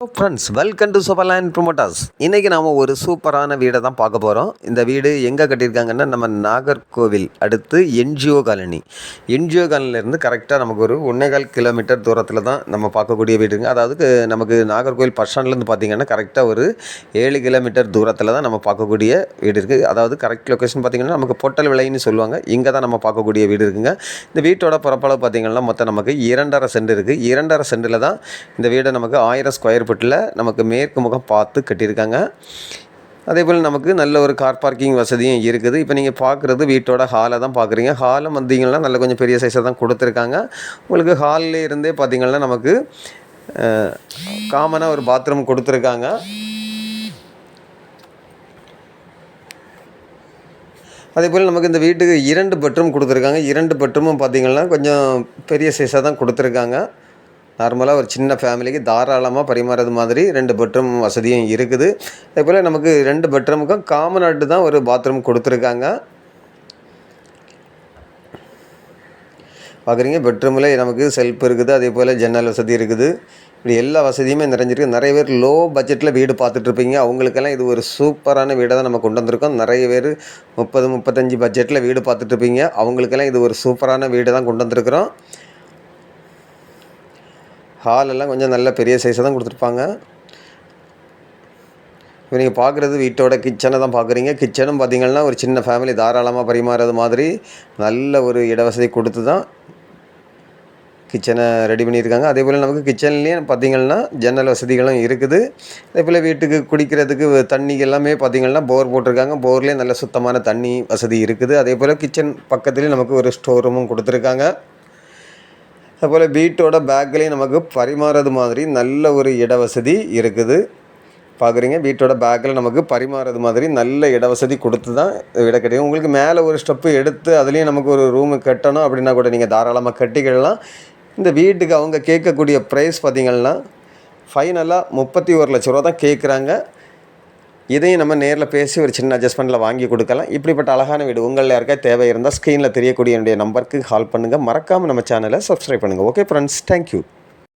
Friends, welcome to Superland promoters. இன்றைக்கி நாம் ஒரு சூப்பரான வீடை தான் பார்க்க போகிறோம். இந்த வீடு எங்கே கட்டியிருக்காங்கன்னா, நம்ம நாகர்கோவில் அடுத்து என்ஜிஓ காலனி. என்ஜிஓ காலனிலேருந்து கரெக்டாக நமக்கு ஒரு 1.25 கிலோமீட்டர் தூரத்தில் தான் நம்ம பார்க்கக்கூடிய வீடுங்க. அதாவது நமக்கு நாகர்கோவில் பஸ் ஸ்டாண்ட்லேருந்து பார்த்திங்கன்னா கரெக்டாக ஒரு 7 கிலோமீட்டர் தூரத்தில் தான் நம்ம பார்க்கக்கூடிய வீடு இருக்குது. அதாவது கரெக்ட் லொக்கேஷன் பார்த்திங்கன்னா நமக்கு பொட்டல் விலைன்னு சொல்லுவாங்க. இங்கே தான் நம்ம பார்க்கக்கூடிய வீடு இருக்குங்க. இந்த வீட்டோட பரப்பளவு பார்த்திங்கன்னா மொத்தம் நமக்கு 2.5 சென்ட் இருக்குது. 2.5 சென்ட்டில் தான் இந்த வீடை நமக்கு 1000 ஸ்கொயர் ஃபீட்டில் நமக்கு மேற்கு முகம் பார்த்து கட்டியிருக்காங்க. அதே போல் நமக்கு நல்ல ஒரு கார் பார்க்கிங் வசதியும் இருக்குது. இப்போ நீங்கள் பார்க்குறது வீட்டோட ஹாலை தான் பார்க்குறீங்க. ஹாலும் வந்தீங்கன்னா நல்ல கொஞ்சம் பெரிய சைஸாக தான் கொடுத்துருக்காங்க. உங்களுக்கு ஹாலில் இருந்தே பார்த்திங்கன்னா நமக்கு காமனாக ஒரு பாத்ரூம் கொடுத்துருக்காங்க. அதே போல் நமக்கு இந்த வீட்டுக்கு 2 பெட்ரூம் கொடுத்துருக்காங்க. 2 பெட்ரூமும் பார்த்திங்கன்னா கொஞ்சம் பெரிய சைஸாக தான் கொடுத்துருக்காங்க. நார்மலாக ஒரு சின்ன ஃபேமிலிக்கு தாராளமாக பரிமாறது மாதிரி 2 பெட்ரூம் வசதியும் இருக்குது. அதே போல் நமக்கு 2 பெட்ரூமுக்கும் காமனாட்டு தான் ஒரு பாத்ரூம் கொடுத்துருக்காங்க. பார்க்குறீங்க, பெட்ரூமில் நமக்கு செல்ஃப் இருக்குது. அதே போல் ஜன்னல் வசதி இருக்குது. இப்படி எல்லா வசதியுமே நிறைஞ்சிருக்கு. நிறைய பேர் லோ பட்ஜெட்டில் வீடு பார்த்துட்ருப்பீங்க. அவங்களுக்கெல்லாம் இது ஒரு சூப்பரான வீடை தான் நம்ம கொண்டு வந்திருக்கோம். நிறைய பேர் 30-35 பட்ஜெட்டில் வீடு பார்த்துட்ருப்பீங்க. அவங்களுக்கெல்லாம் இது ஒரு சூப்பரான வீடு தான் கொண்டு வந்திருக்கிறோம். ஹாலெல்லாம் கொஞ்சம் நல்ல பெரிய சைஸாக தான் கொடுத்துருப்பாங்க. இப்போ நீங்கள் பார்க்குறது வீட்டோட கிச்சனை தான் பார்க்குறீங்க. கிச்சனும் பார்த்திங்கன்னா ஒரு சின்ன ஃபேமிலி தாராளமாக பரிமாறது மாதிரி நல்ல ஒரு இடவசதி கொடுத்து தான் கிச்சனை ரெடி பண்ணியிருக்காங்க. அதே போல் நமக்கு கிச்சன்லேயும் பார்த்திங்கன்னா ஜன்னல் வசதிகளும் இருக்குது. அதே போல் வீட்டுக்கு குடிக்கிறதுக்கு தண்ணி எல்லாமே பார்த்திங்கன்னா போர் போட்டிருக்காங்க. போர்லேயே நல்ல சுத்தமான தண்ணி வசதி இருக்குது. அதே போல் கிச்சன் பக்கத்துலேயும் நமக்கு ஒரு ஸ்டோர் ரூமும் கொடுத்துருக்காங்க. அதுபோல் வீட்டோட பேக்லேயும் நமக்கு பரிமாறது மாதிரி நல்ல ஒரு இடவசதி இருக்குது. பார்க்குறீங்க, வீட்டோட பேக்கில் நமக்கு பரிமாறது மாதிரி நல்ல இடவசதி கொடுத்து தான் வீடை கட்டியும். உங்களுக்கு மேலே ஒரு ஸ்டெப்பு எடுத்து அதுலேயும் நமக்கு ஒரு ரூமு கட்டணும் அப்படின்னா கூட நீங்கள் தாராளமாக கட்டிக்கிடலாம். இந்த வீட்டுக்கு அவங்க கேட்கக்கூடிய ப்ரைஸ் பார்த்திங்கன்னா ஃபைனலாக 31 லட்ச ரூபா தான் கேட்குறாங்க. இதையும் நம்ம நேரில் பேசி ஒரு சின்ன அட்ஜஸ்ட்மெண்ட்டில் வாங்கி கொடுக்கலாம். இப்படிப்பட்ட அழகான வீடு உங்களில் யாருக்கா தேவை இருந்தால் ஸ்க்ரீனில் தெரியக்கூடிய என்னுடைய நம்பருக்கு கால் பண்ணுங்கள். மறக்காமல் நம்ம சேனலை சப்ஸ்கிரைப் பண்ணுங்கள். Okay friends, thank you.